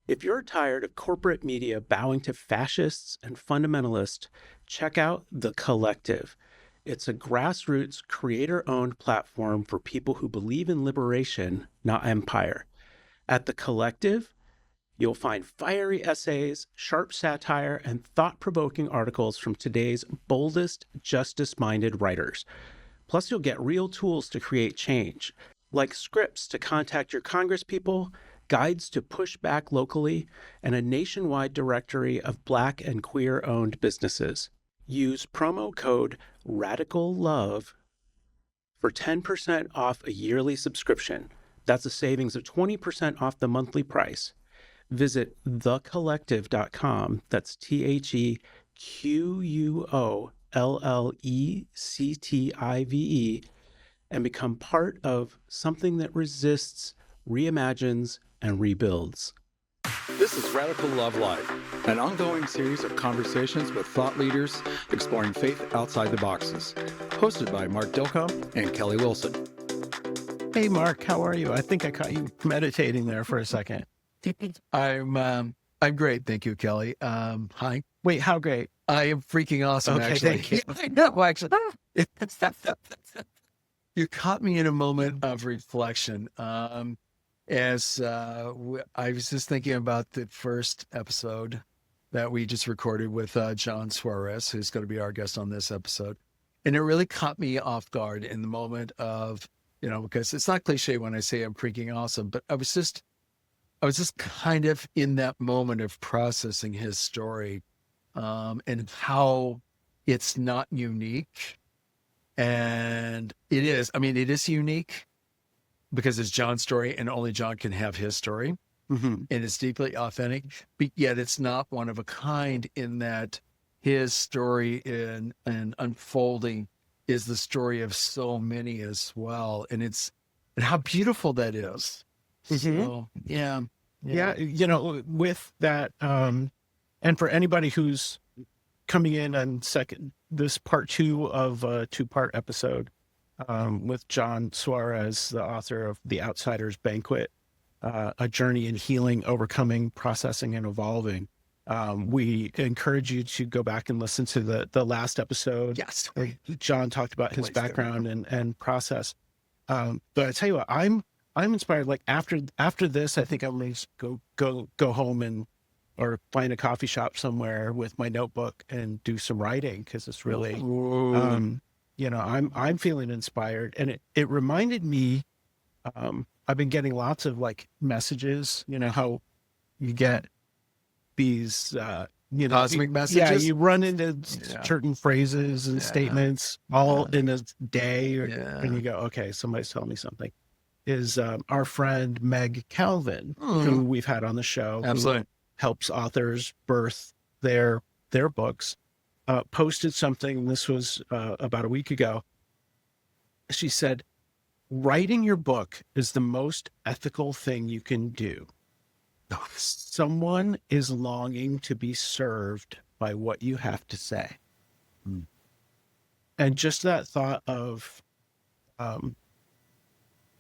If you're tired of corporate media bowing to fascists and fundamentalists, check out The Collective. It's a grassroots, creator-owned platform for people who believe in liberation, not empire. At The Collective, you'll find fiery essays, sharp satire, and thought-provoking articles from today's boldest, justice-minded writers. Plus, you'll get real tools to create change, like scripts to contact your congresspeople, guides to push back locally, and a nationwide directory of Black and queer-owned businesses. Use promo code RADICALLOVE for 10% off a yearly subscription. That's a savings of 20% off the monthly price. Visit thecollective.com. That's TheQuollective and become part of something that resists, reimagines, and rebuilds. This is Radical Love Live, an ongoing series of conversations with thought leaders exploring faith outside the boxes, hosted by Mark Dilcomb and Kelly Wilson. Hey, Mark, how are you? I think I caught you meditating there for a second. I'm great, thank you, Kelly. Hi. Wait, how great? I am freaking awesome, Okay, actually. thank you. I know, actually. You caught me in a moment of reflection. I was just thinking about the first episode that we just recorded with John Suarez, who's going to be our guest on this episode. And it really caught me off guard in the moment of, because it's not cliche when I say I'm freaking awesome, but I was just kind of in that moment of processing his story, and how it's not unique. And it is unique because it's John's story and only John can have his story. Mm-hmm. And it's deeply authentic, but yet it's not one of a kind in that his story and unfolding is the story of so many as well. And how beautiful that is. Mm-hmm. So, yeah. With that, and for anybody who's coming in on this part 2 of a 2-part episode, with John Suarez, the author of The Outsiders Banquet, A Journey in Healing, Overcoming, Processing, and Evolving. We encourage you to go back and listen to the last episode. Yes. John talked about his background and process. But I tell you what, I'm inspired. Like after this, I think I'm going to go home or find a coffee shop somewhere with my notebook and do some writing, because it's really, I'm feeling inspired. And it reminded me, I've been getting lots of like messages, how you get these, cosmic messages. Yeah, you run into certain phrases and statements all in a day, and you go, okay, somebody's telling me something. Is our friend Meg Calvin, who we've had on the show, absolutely, helps authors birth their books, posted something. This was about a week ago. She said, writing your book is the most ethical thing you can do. Someone is longing to be served by what you have to say. And just that thought of,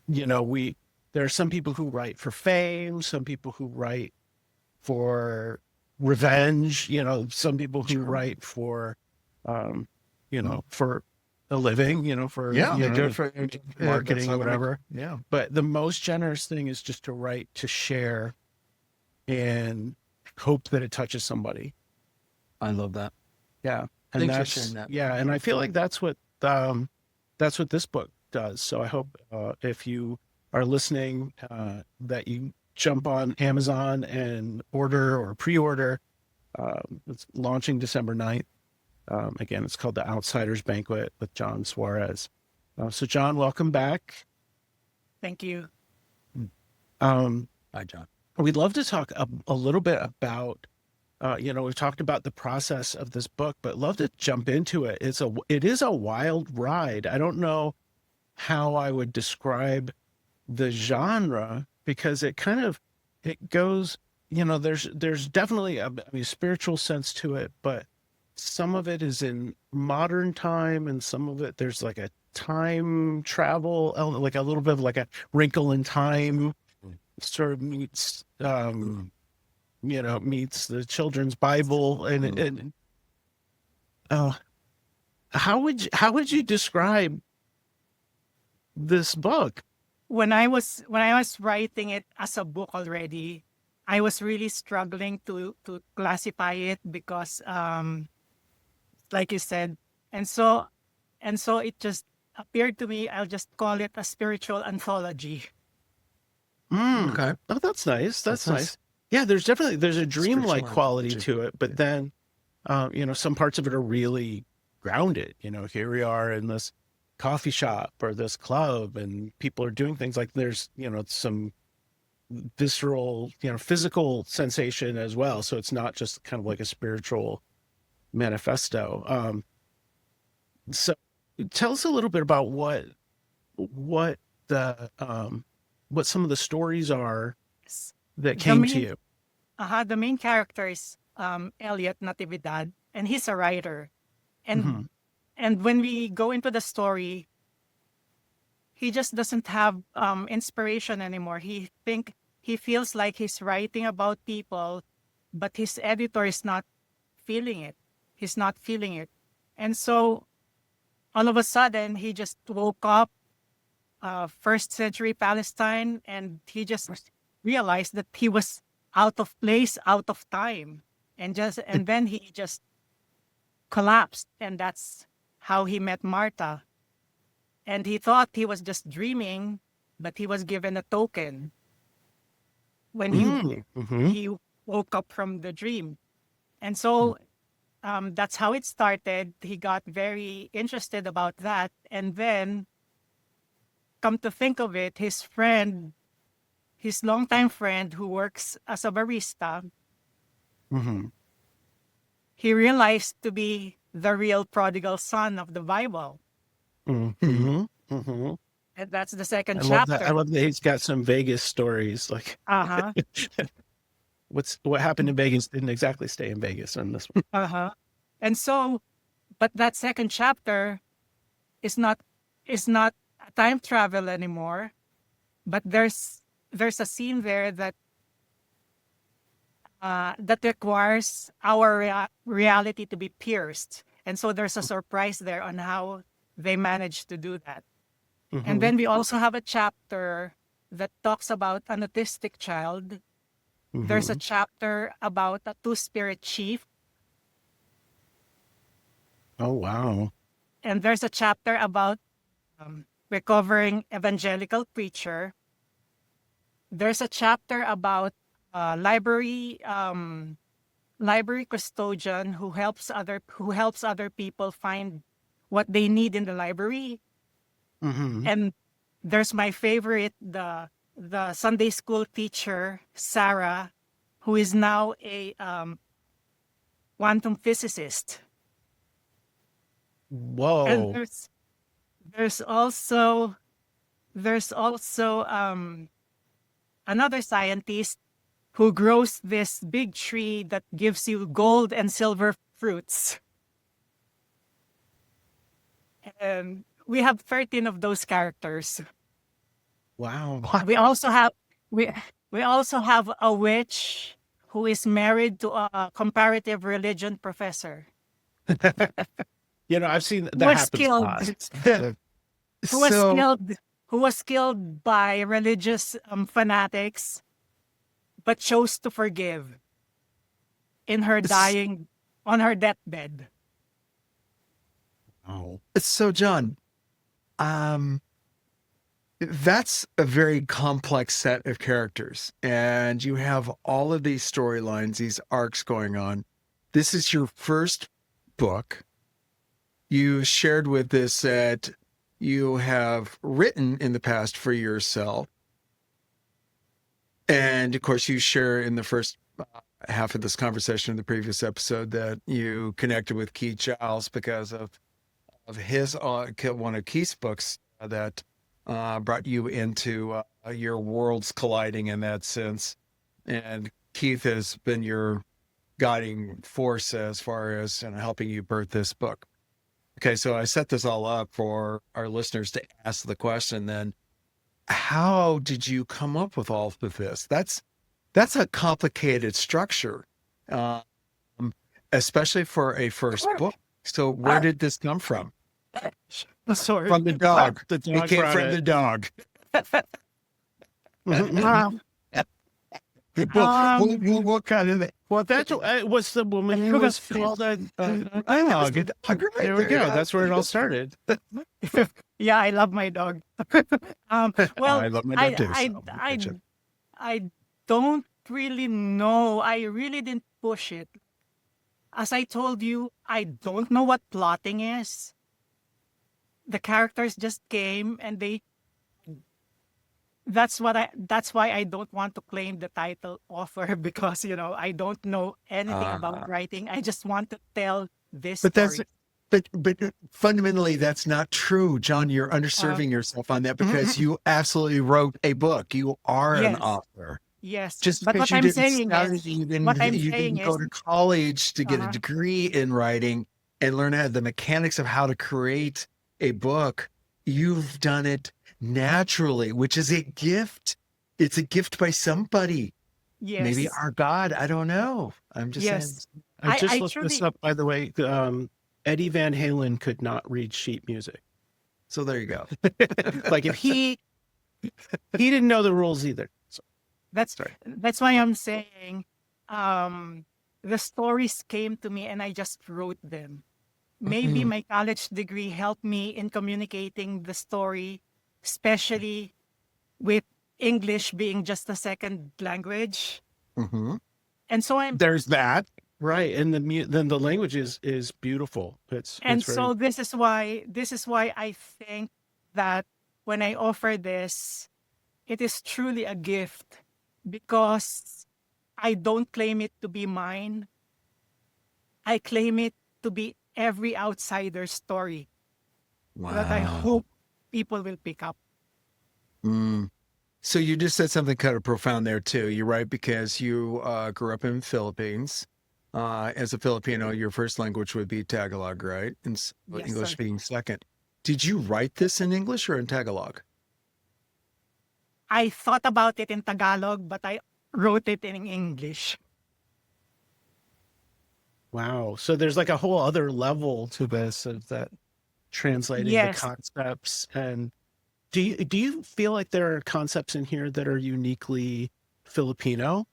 there are some people who write for fame, some people who write for revenge, some people who write for, for a living, for good for marketing or whatever. Yeah. But the most generous thing is just to write, to share, and hope that it touches somebody. I love that. Yeah. And Thanks for that's sharing that. Yeah. And I feel like that's what this book does. So I hope if you are listening, that you jump on Amazon and order or pre-order. It's launching December 9th. Again, it's called The Outsiders Banquet with John Suarez. So John, welcome back. Thank you. Hi, John. We'd love to talk a little bit about, we've talked about the process of this book, but love to jump into it. It is a wild ride. I don't know how I would describe the genre, because it goes, there's definitely a spiritual sense to it, but some of it is in modern time, and some of it, there's like a time travel, like a little bit of like a Wrinkle in Time sort of meets meets the children's Bible, and uh, how would you describe this book? When I was writing it as a book already, I was really struggling to classify it because like you said, and so it just appeared to me, I'll just call it a spiritual anthology. Okay. Oh, that's nice. That's That's nice. nice. Yeah, there's a dreamlike Spiritual quality anthology. to it, but then, some parts of it are really grounded. Here we are in this coffee shop or this club, and people are doing things like there's, some visceral, physical sensation as well. So it's not just kind of like a spiritual manifesto. So tell us a little bit about what the what some of the stories are that The came to main, you. the main character is Elliot Natividad, and he's a writer. And Mhm. and when we go into the story, he just doesn't have inspiration anymore. He feels like he's writing about people, but his editor is not feeling it. He's not feeling it. And so all of a sudden he just woke up, first century Palestine, and he just realized that he was out of place, out of time. And then he just collapsed, and that's how he met Martha. And he thought he was just dreaming, but he was given a token when Mhm. he woke up from the dream. And so that's how it started. He got very interested about that. And then, come to think of it, his longtime friend who works as a barista, Mhm. he realized to be the real prodigal son of the Bible. Mhm. Mhm. And that's the second I love that. I chapter. love that he's got some Vegas stories. Like Uh-huh. what happened in Vegas didn't exactly stay in Vegas in this one. Uh-huh. And so, but that second chapter is not a time travel anymore, but there's a scene there that that requires our reality to be pierced. And so there's a surprise there on how they managed to do that. And Mhm. then we also have a chapter that talks about an autistic child. There's a Mhm. chapter about a two-spirit chief. Oh, wow. And there's a chapter about recovering evangelical preacher. There's a chapter about library custodian who helps other people find what they need in the library. Mhm. And there's my favorite, the Sunday school teacher, Sarah, who is now a quantum physicist. And Whoa. there's also another scientist who grows this big tree that gives you gold and silver fruits. And we have 13 of those characters. Wow. We also have we also have a witch who is married to a comparative religion professor I've seen who that was happens a lot. killed who was So killed who was killed by religious fanatics, but chose to forgive in her s- dying on her deathbed. Oh. so John, that's a very complex set of characters, and you have all of these storylines, these arcs going on. This is your first book. You shared with us that you have written in the past for yourself. And of course, you share in the first half of this conversation in the previous episode that you connected with Keith Giles because of his one of Keith's books that brought you into your worlds colliding in that sense. And Keith has been your guiding force as far as helping you birth this book. Okay, so I set this all up for our listeners to ask the question then, how did you come up with all of this? That's a complicated structure, um, especially for a first book. So where did this come from? Sorry. From the dog. The It dog came brought from the it. dog. Um, What kind of Well, that's was the woman who was called a dog? There we go. That's where it all started. yeah, I love my dog. Well, I love my I, dog too. I, so I, gotcha. I don't really know. I really didn't push it. As I told you, I don't know what plotting is. The characters just came and that's why I don't want to claim the title author because I don't know anything about writing. I just want to tell this But that's story. but fundamentally that's not true, John. You're underserving yourself on that because you absolutely wrote a book. You are an Yes. author. Yes. Just But because what you I'm didn't saying study, is you what I'm didn't saying go is to college to get a uh-huh. degree in writing and learn how the mechanics of how to create a book. You've done it naturally, which is a gift. It's a gift by somebody. Maybe Yes. our God. I don't know. I'm just saying. Yes. I just I looked this truly up, by the way. Eddie Van Halen could not read sheet music. So there you go. Like if he didn't know the rules either. So, that's sorry. that's why I'm saying the stories came to me and I just wrote them. Maybe my college degree helped me in communicating the story, especially with English being just a second language. Mm-hmm. And so I'm There's that. Right. And then the language is beautiful. It's very so this is why I think that when I offer this, it is truly a gift because I don't claim it to be mine. I claim it to be every outsider's story that I hope people will pick up. Mm. So you just said something kind of profound there too. You're right, because you grew up in the Philippines. As a Filipino, your first language would be Tagalog, right? And Yes, English sir. being second. Did you write this in English or in Tagalog? I thought about it in Tagalog, but I wrote it in English. wow. So there's like a whole other level to this of that translating the Yes. concepts. And do you feel like there are concepts in here that are uniquely Filipino?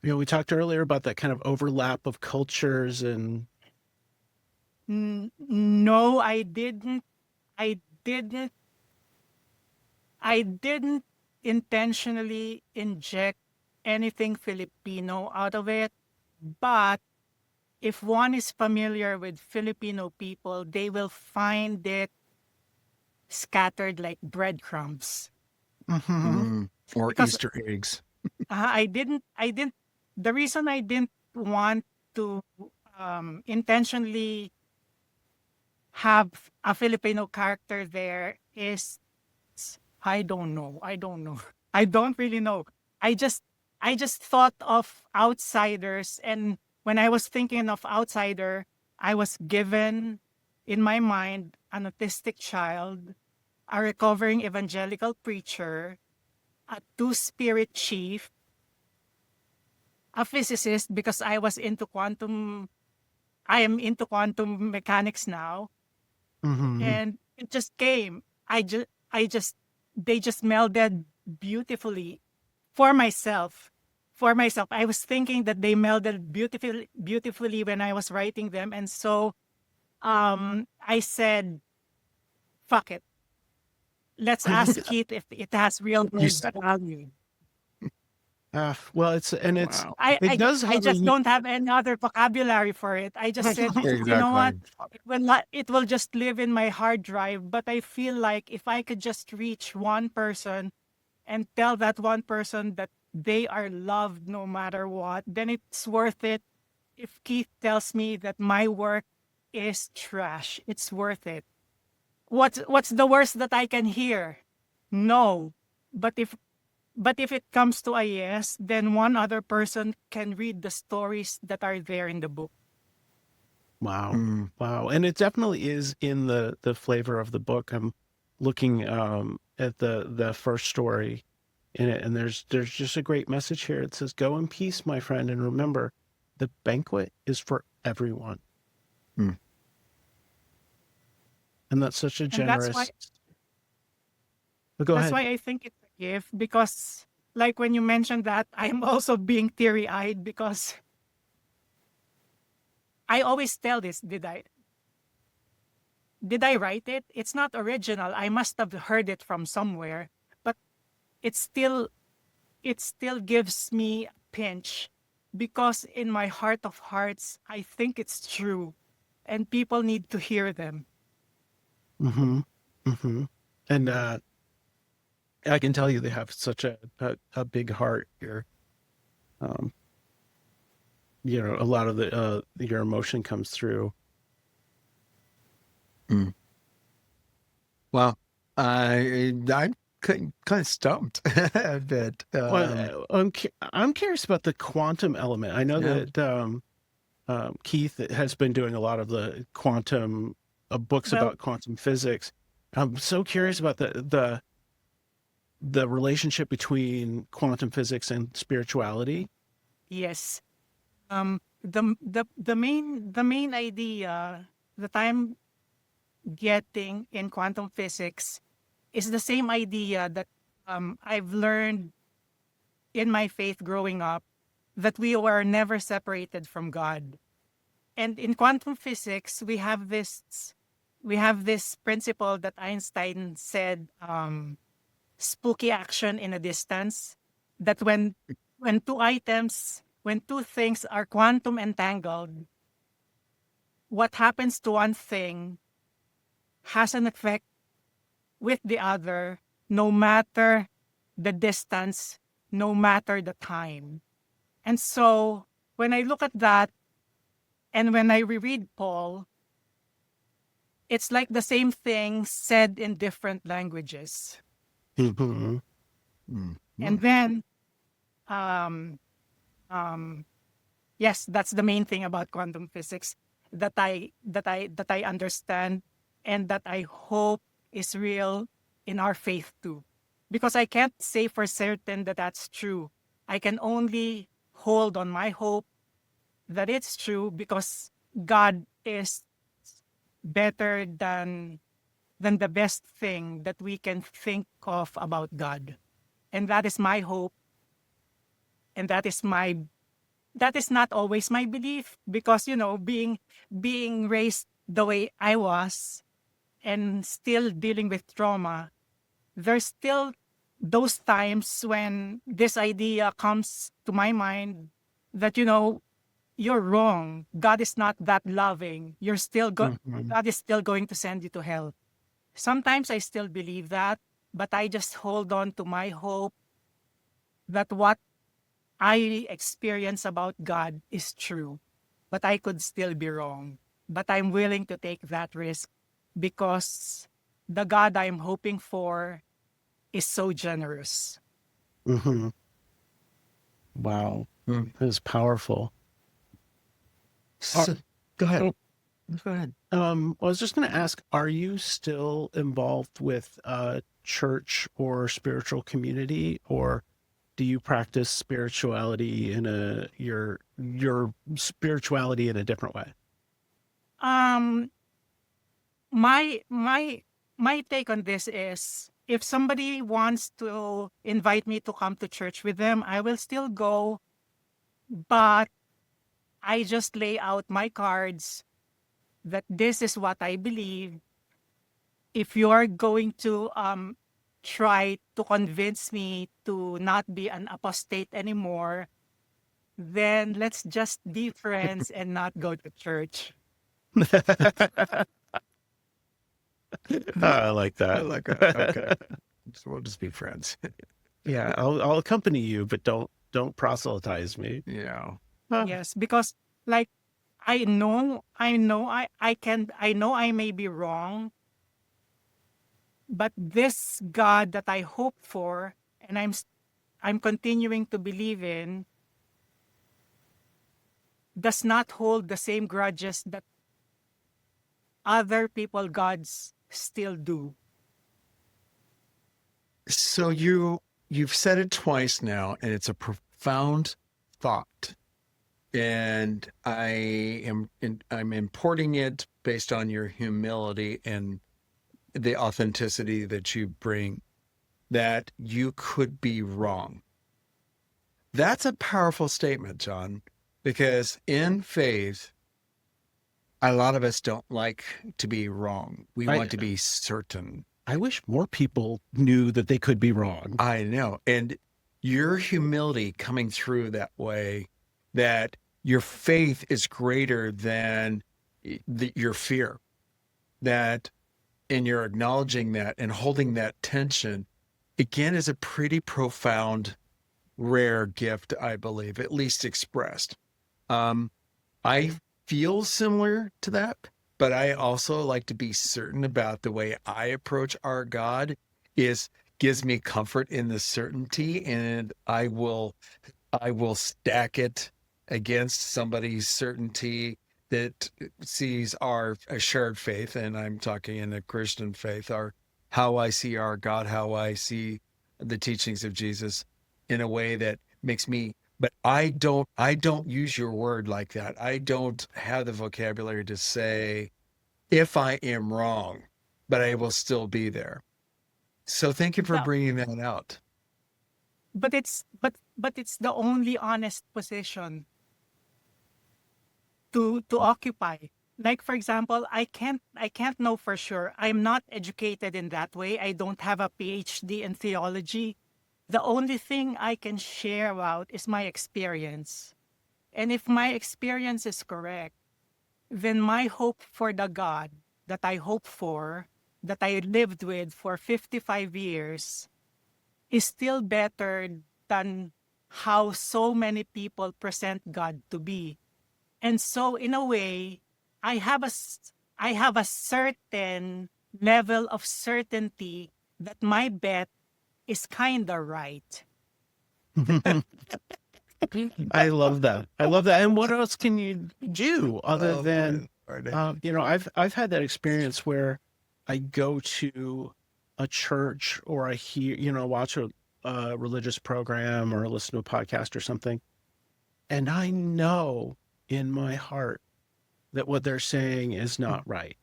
We talked earlier about that kind of overlap of cultures and No, I didn't. I didn't. I didn't intentionally inject anything Filipino out of it. But if one is familiar with Filipino people, they will find it scattered like breadcrumbs. Or Because Easter eggs? I didn't. The reason I didn't want to intentionally have a Filipino character there is I don't know. I don't really know. I just thought of outsiders, and when I was thinking of outsider, I was given in my mind an autistic child, a recovering evangelical preacher, a two-spirit chief, a physicist because I am into quantum mechanics now, and it just came. They just melded beautifully for myself. I was thinking that they melded beautifully when I was writing them, and so I said, "Fuck it, let's ask Keith if it has real value." well, it's Wow. it does I have just don't have any other vocabulary for it. I just said, you know what? It will just live in my hard drive. But I feel like if I could just reach one person and tell that one person that they are loved no matter what, then it's worth it. If Keith tells me that my work is trash, it's worth it. What's the worst that I can hear? No. But if it comes to a yes, then one other person can read the stories that are there in the book. wow. Wow. And it definitely is in the flavor of the book. I'm looking at the first story in it. And there's just a great message here. It says, "Go in peace, my friend, and remember, the banquet is for everyone." Mm. And that's such a And that's why generous. But go that's ahead. why I think it's a gift, because like when you mentioned that, I'm also being teary-eyed because I always tell this, did I write it? It's not original. I must have heard it from somewhere, but it still gives me a pinch because in my heart of hearts, I think it's true and people need to hear them. Mm-hmm. Mm-hmm. And I can tell you they have such a big heart here. Um, a lot of your emotion comes through. Mm. Wow. I'm kind of stumped a bit. Well, I'm curious about the quantum element. I know Yeah. that Keith has been doing a lot of the quantum books Well, about quantum physics. I'm so curious about the relationship between quantum physics and spirituality. yes. The main idea that I'm getting in quantum physics is the same idea that I've learned in my faith growing up, that we were never separated from God. And in quantum physics, we have this principle that Einstein said, spooky action in a distance. That when two things are quantum entangled, what happens to one thing has an effect with the other, no matter the distance, no matter the time. And so when I look at that and when I reread Paul, it's like the same thing said in different languages. Mm-hmm. Mm. And then, um, um, yes, that's the main thing about quantum physics that I understand and that I hope is real in our faith too. Because I can't say for certain that that's true. I can only hold on my hope that it's true because God is better than the best thing that we can think of about God. And that is my hope, and that is not always my belief because being raised the way I was and still dealing with trauma, there's still those times when this idea comes to my mind that you're wrong. God is not that loving. Mm-hmm. God is still going to send you to hell. Sometimes I still believe that, but I just hold on to my hope that what I experience about God is true, but I could still be wrong. But I'm willing to take that risk because the God I'm hoping for is so generous. Mm-hmm. Wow. Mm. That is powerful. So, go ahead. oh, Go ahead. I was just going to ask, are you still involved with church or spiritual community, or do you practice spirituality your spirituality in a different way? Um, my my my take on this is if somebody wants to invite me to come to church with them, I will still go, but I just lay out my cards that this is what I believe. If you're going to try to convince me to not be an apostate anymore, then let's just be friends and not go to church. I like I that. like that. Okay. So we'll just be friends. Yeah, I'll accompany you, but don't proselytize me. Yeah. Yes, because like I know I may be wrong, but this God that I hope for and I'm continuing to believe in does not hold the same grudges that other people gods still do. So you you've said it twice now, and it's a profound thought. And I'm importing it based on your humility and the authenticity that you bring, that you could be wrong. That's a powerful statement, John, because in faith, a lot of us don't like to be wrong. We want to be certain. I wish more people knew that they could be wrong. I know. And your humility coming through that way, that your faith is greater than your fear, that, and you're acknowledging that and holding that tension, again, is a pretty profound, rare gift, I believe, at least expressed. I feel similar to that, but I also like to be certain about the way I approach our God gives me comfort in the certainty, and I will stack it against somebody's certainty that sees a shared faith, and I'm talking in the Christian faith, how I see our God, how I see the teachings of Jesus in a way that makes me, but I don't use your word like that. I don't have the vocabulary to say, if I am wrong, but I will still be there. So thank you for No, bringing that out. but it's the only honest position to occupy. Like for example, I can't know for sure. I'm not educated in that way. I don't have a PhD in theology. The only thing I can share about is my experience. And if my experience is correct, then my hope for the God that I hope for, that I lived with for 55 years, is still better than how so many people present God to be. And so in a way, I have a certain level of certainty that my bet is kind of right. I love that. I love that. And what else can you do other than, I've had that experience where I go to a church or I hear, watch a religious program or listen to a podcast or something, and I know in my heart that what they're saying is not right.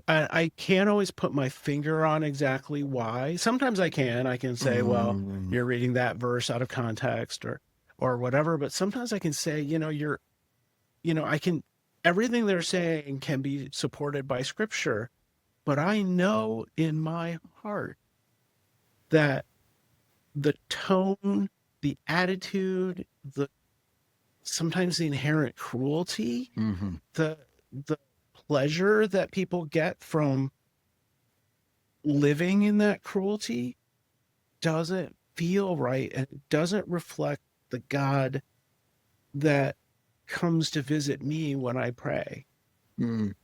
I can't always put my finger on exactly why. Sometimes I can say, well, you're reading that verse out of context or whatever. But sometimes I can say, everything they're saying can be supported by scripture, but I know in my heart that the tone, the attitude, sometimes the inherent cruelty, the pleasure that people get from living in that cruelty doesn't feel right, and it doesn't reflect the God that comes to visit me when I pray. And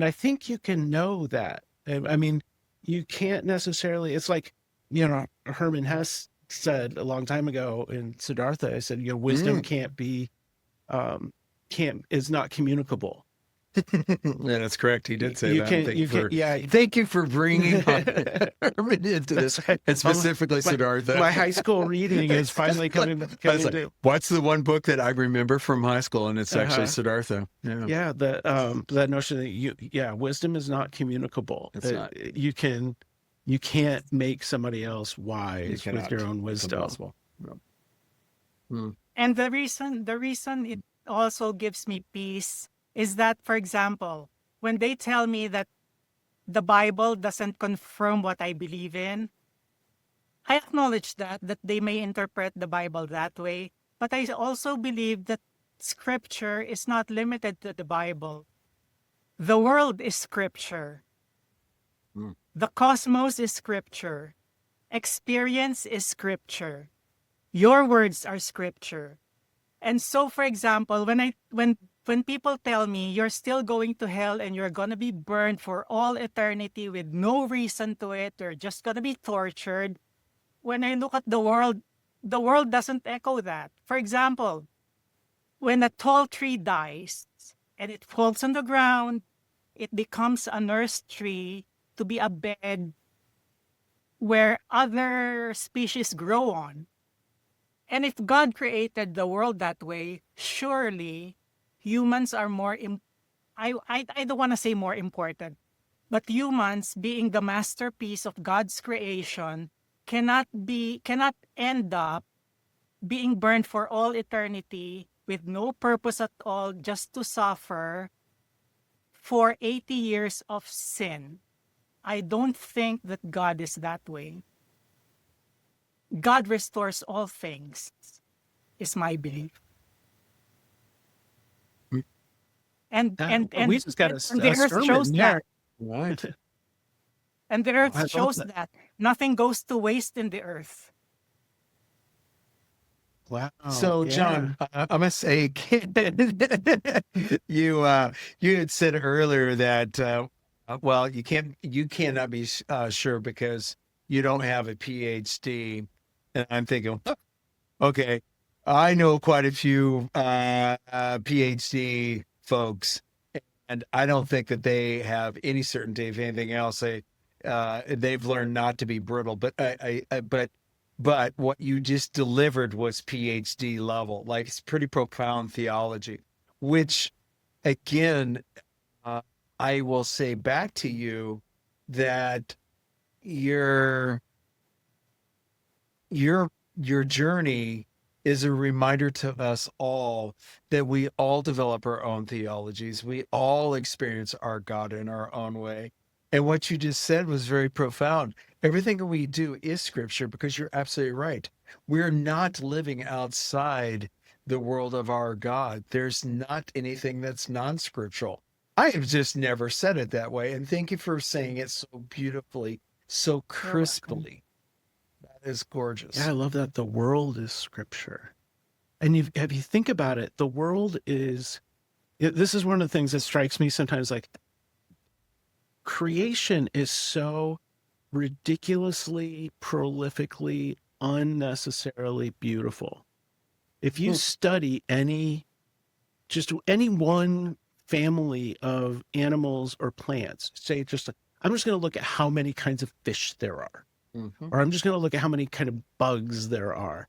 I think you can know that. I mean, you can't necessarily, it's like, Herman Hesse said a long time ago in Siddhartha, I said, wisdom is not communicable. Yeah, that's correct. He did say You that. Thank you for bringing Herman into this, and specifically Siddhartha. My high school reading is finally coming to. What's the one book that I remember from high school? And it's actually Siddhartha. Yeah, that notion that wisdom is not communicable. It's not. You can't make somebody else wise with your own wisdom. It's impossible. No. And the reason it also gives me peace is that, for example, when they tell me that the Bible doesn't confirm what I believe in, I acknowledge that they may interpret the Bible that way, but I also believe that Scripture is not limited to the Bible. The world is Scripture. The cosmos is Scripture. Experience is Scripture. Your words are Scripture. And so, for example, when people tell me you're still going to hell and you're going to be burned for all eternity with no reason to it, you're just going to be tortured, when I look at the world doesn't echo that. For example, when a tall tree dies and it falls on the ground, it becomes a nurse tree to be a bed where other species grow on. And if God created the world that way, surely humans are I don't want to say more important, but humans being the masterpiece of God's creation cannot end up being burned for all eternity with no purpose at all, just to suffer for 80 years of sin. I don't think that God is that way. God restores all things, is my belief. And We just got and the a earth shows sermon that. there. Right. And the I earth love shows that. that. Nothing goes to waste in the earth. Wow. So, yeah. John, I must say, you had said earlier that well, you cannot be sure because you don't have a PhD, and I'm thinking, okay, I know quite a few PhD folks, and I don't think that they have any certainty of anything else. They've learned not to be brittle, but but what you just delivered was PhD level. Like, it's pretty profound theology, which again, I will say back to you that your your journey is a reminder to us all that we all develop our own theologies. We all experience our God in our own way. And what you just said was very profound. Everything that we do is scripture, because you're absolutely right. We're not living outside the world of our God. There's not anything that's non-scriptural. I have just never said it that way. And thank you for saying it so beautifully, so You're welcome. crisply. That is gorgeous. Yeah, I love that. The world is scripture. And if you think about it, the world is, this is one of the things that strikes me sometimes, like creation is so ridiculously, prolifically, unnecessarily beautiful. If you study any one family of animals or plants, say I'm just going to look at how many kinds of fish there are, or I'm just going to look at how many kind of bugs there are.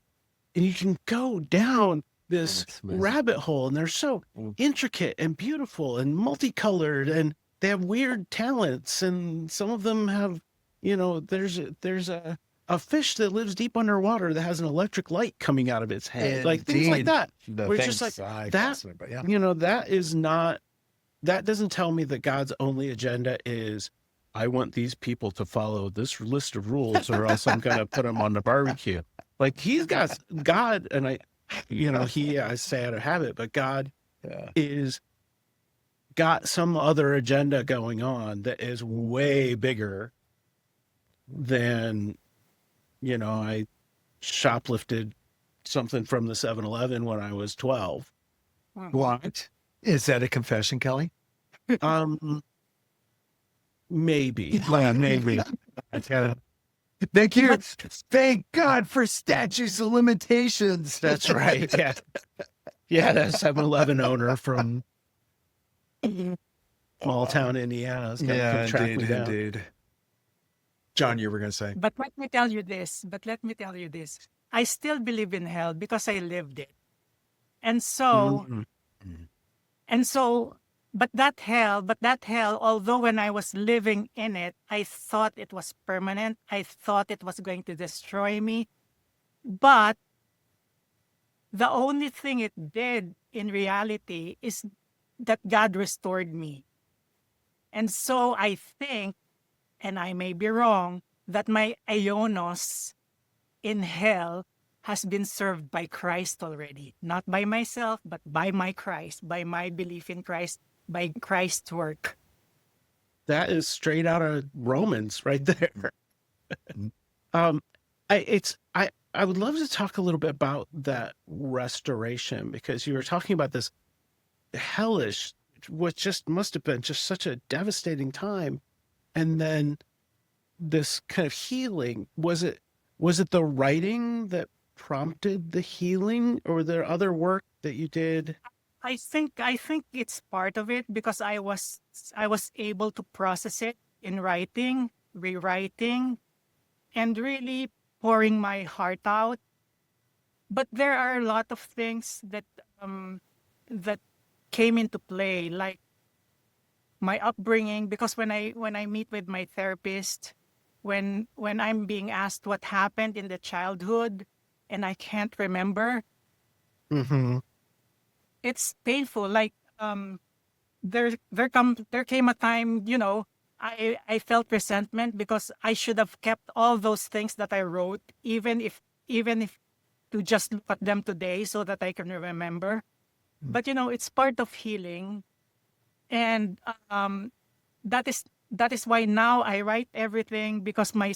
And you can go down this rabbit hole, and they're so intricate and beautiful and multicolored, and they have weird talents. And some of them have, there's a fish that lives deep underwater that has an electric light coming out of its head, like things like that. We're just like that, that is not, that doesn't tell me that God's only agenda is, I want these people to follow this list of rules or else I'm going to put them on the barbecue. Like, he's got God, and I say out of habit, but God is got some other agenda going on that is way bigger than, I shoplifted something from the 7-Eleven when I was 12. What? Is that a confession, Kelly? Maybe. Maybe. Thank you. Thank God for statutes of limitations. That's right. Yeah. Yeah, that 7-Eleven owner from small town Indiana. Yeah, indeed. John, you were going to say. But let me tell you this. I still believe in hell because I lived it. And so, but that hell, although when I was living in it, I thought it was permanent. I thought it was going to destroy me. But the only thing it did in reality is that God restored me. And so I think, and I may be wrong, that my aionos in hell has been served by Christ already. Not by myself, but by my Christ, by my belief in Christ, by Christ's work. That is straight out of Romans right there. I would love to talk a little bit about that restoration, because you were talking about this hellish, which just must have been just such a devastating time. And then this kind of healing, was it the writing that prompted the healing, or were there other work that you did? I think it's part of it, because I was able to process it in writing, rewriting, and really pouring my heart out. But there are a lot of things that came into play, like my upbringing. Because when I meet with my therapist, when I'm being asked what happened in the childhood, and I can't remember, Mm-hmm. it's painful. Like there came a time, I felt resentment because I should have kept all those things that I wrote, even if to just look at them today so that I can remember. But it's part of healing, and that is why now I write everything, because my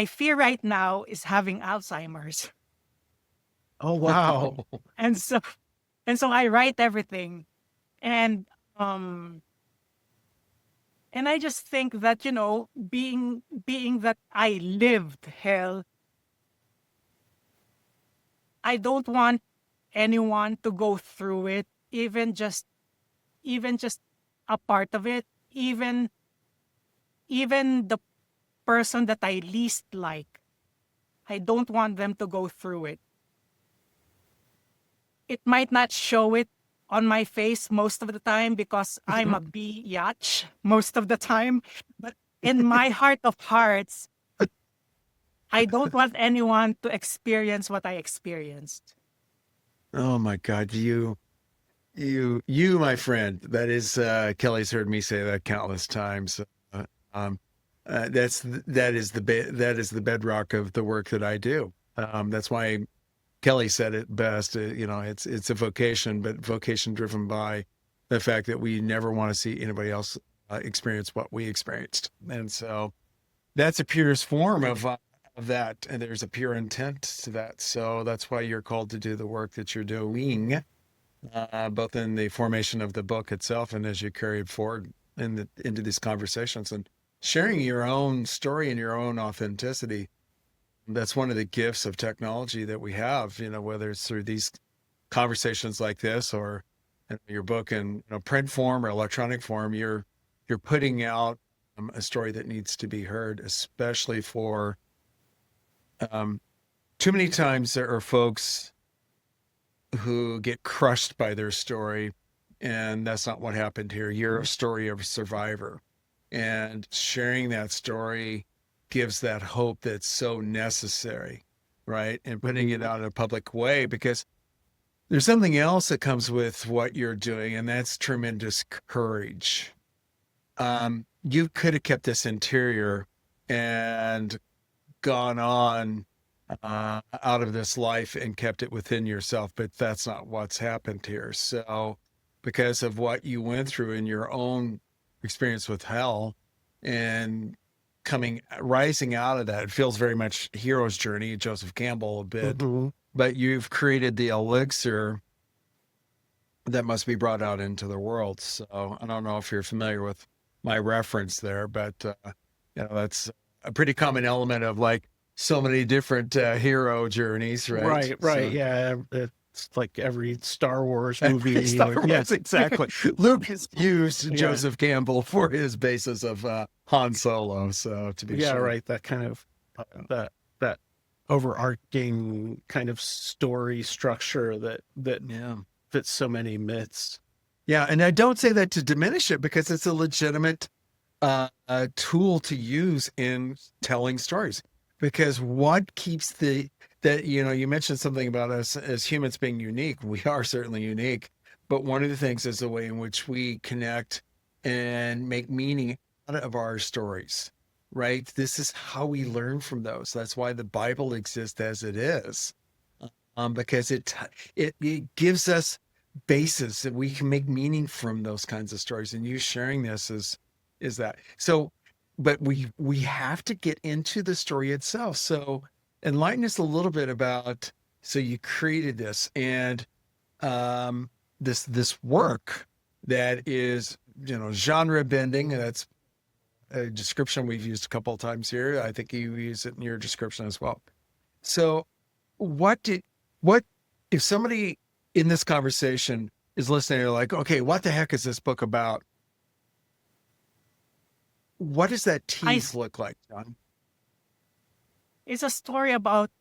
fear right now is having Alzheimer's. Oh, wow. And so I write everything. And um and I just think that, being that I lived hell, I don't want anyone to go through it, even just a part of it, even the person that I least like. I don't want them to go through it. It might not show it on my face most of the time because I'm a biatch most of the time. But in my heart of hearts, I don't want anyone to experience what I experienced. Oh my God, you, my friend. That is, Kelly's heard me say that countless times. That is the bedrock of the work that I do. That's why Kelly said it best. It's a vocation, but vocation driven by the fact that we never want to see anybody else experience what we experienced, and so that's a purest form of that, and there's a pure intent to that. So that's why you're called to do the work that you're doing, both in the formation of the book itself and as you carry it forward into these conversations and sharing your own story and your own authenticity. That's one of the gifts of technology that we have, whether it's through these conversations like this or your book in print form or electronic form. You're putting out a story that needs to be heard, especially for too many times there are folks who get crushed by their story, and that's not what happened here. You're a story of a survivor, and sharing that story gives that hope that's so necessary, right? And putting it out in a public way, because there's something else that comes with what you're doing, and that's tremendous courage. You could have kept this interior and gone on out of this life and kept it within yourself, but that's not what's happened here. So because of what you went through in your own experience with hell and rising out of that, it feels very much hero's journey, Joseph Campbell a bit, but you've created the elixir that must be brought out into the world. So I don't know if you're familiar with my reference there, but that's a pretty common element of like so many different hero journeys, right? Right. So, Yeah. It's like every Star Wars movie. Star Wars, Yes. exactly. Luke has used Yeah. Joseph Campbell for his basis of Han Solo. So to be sure. Right. That kind of that overarching kind of story structure that Yeah. fits so many myths. Yeah. And I don't say that to diminish it, because it's a legitimate tool to use in telling stories. Because what keeps you mentioned something about us as humans being unique. We are certainly unique, but one of the things is the way in which we connect and make meaning out of our stories, right? This is how we learn from those. That's why the Bible exists as it is, because it gives us basis that we can make meaning from those kinds of stories. And you sharing this is that. So, but we have to get into the story itself. So enlighten us a little bit about, so you created this and this work that is, genre bending. And that's a description we've used a couple of times here. I think you use it in your description as well. So what if somebody in this conversation is listening, they're like, okay, what the heck is this book about? What does that tease look like, John? It's a story about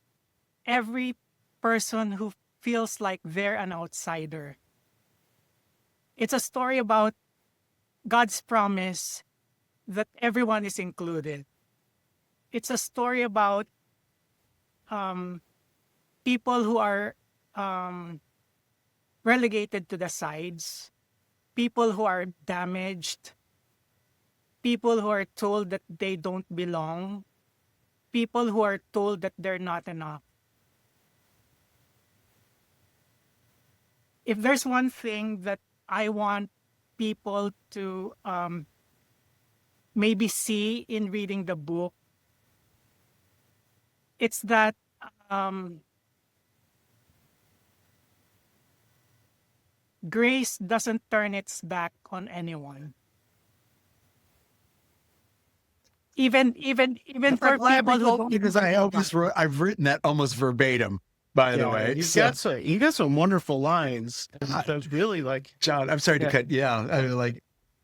every person who feels like they're an outsider. It's a story about God's promise that everyone is included. It's a story about people who are relegated to the sides, people who are damaged, people who are told that they don't belong, people who are told that they're not enough. If there's one thing that I want people to maybe see in reading the book, it's that grace doesn't turn its back on anyone. Even for I'm glad people we who told don't because I've written that almost verbatim, by the way. You got some wonderful lines. That's really like, John, I'm sorry to Yeah. cut. Yeah, I mean, like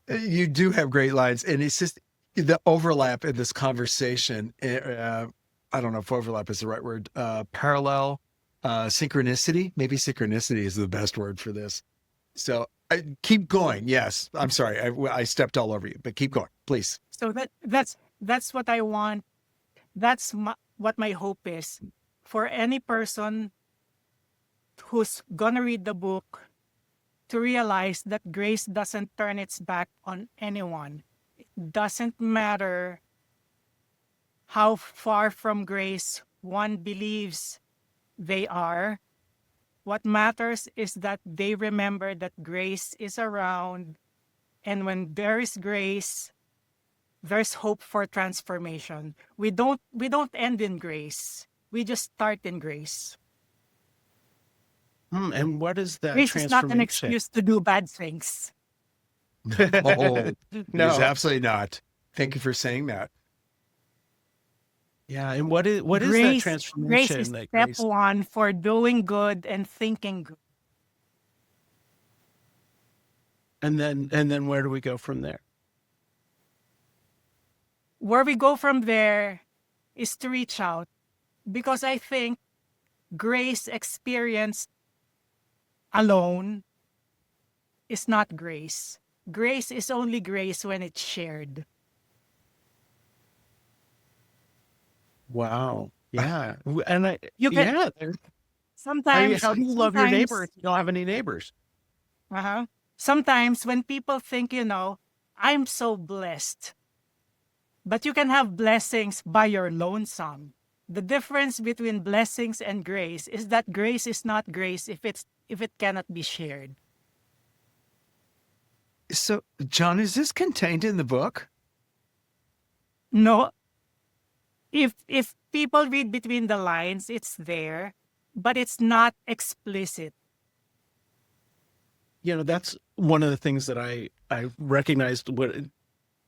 you do have great lines, and it's just the overlap in this conversation. I don't know if overlap is the right word. Parallel, synchronicity. Maybe synchronicity is the best word for this. So keep going. Yes, I'm sorry, I stepped all over you, but keep going, please. So that's what I want. That's what my hope is for any person who's gonna read the book to realize that grace doesn't turn its back on anyone. It doesn't matter how far from grace one believes they are. What matters is that they remember that grace is around, and when there is grace, there's hope for transformation. We don't end in grace. We just start in grace. and what is that Grace is not an transformation? excuse to do bad things. Oh, No. it's absolutely not. Thank you for saying that. Yeah, and what is that Grace transformation is that step grace? one for doing good and thinking good. And then where do we go from there? Where we go from there is to reach out, because I think grace experienced alone is not grace. Grace is only grace when it's shared. Wow. Yeah. And You can yeah, sometimes how do you love your neighbor sometimes- if you don't have any neighbors? Uh-huh. Sometimes when people think, I'm so blessed, but you can have blessings by your lonesome. The difference between blessings and grace is that grace is not grace if it cannot be shared. So, John, is this contained in the book? No, if people read between the lines, it's there, but it's not explicit. That's one of the things that I recognized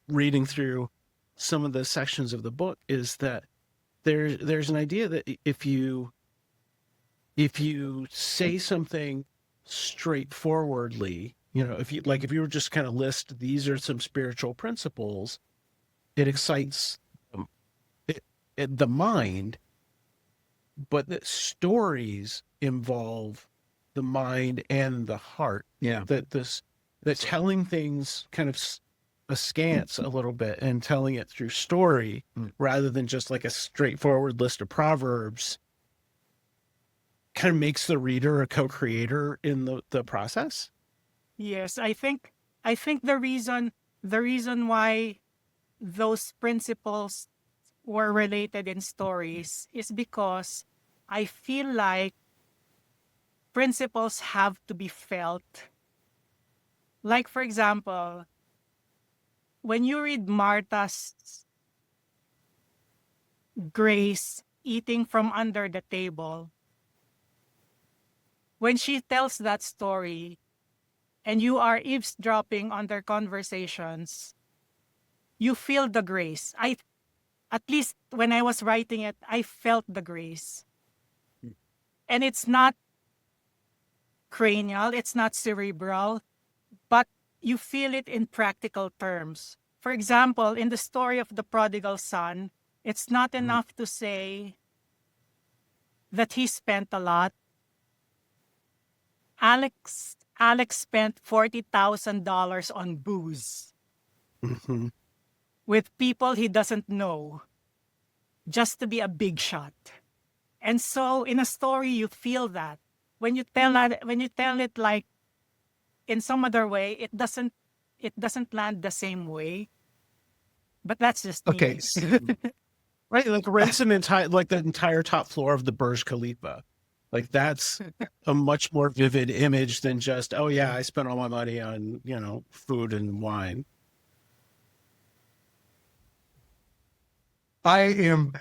reading through some of the sections of the book is that there's an idea that if you say something straightforwardly, if you were just kind of list, these are some spiritual principles, it excites the mind, but that stories involve the mind and the heart. Yeah. That telling things kind of askance a little bit and telling it through story rather than just like a straightforward list of proverbs kind of makes the reader a co-creator in the process. Yes, I think the reason why those principles were related in stories is because I feel like principles have to be felt. Like, for example, when you read Martha's grace eating from under the table, when she tells that story and you are eavesdropping on their conversations, you feel the grace. At least when I was writing it, I felt the grace. And it's not cranial, it's not cerebral, but you feel it in practical terms. For example, in the story of the prodigal son, it's not enough to say, that he spent a lot. Alex spent $40,000 on booze Hmm. with people he doesn't know just to be a big shot. And so in a story you feel that. When you tell it like in some other way, it doesn't land the same way. But that's just me. Okay. Right, like rents the entire top floor of the Burj Khalifa. Like that's a much more vivid image than just, oh yeah, I spent all my money on, food and wine. I am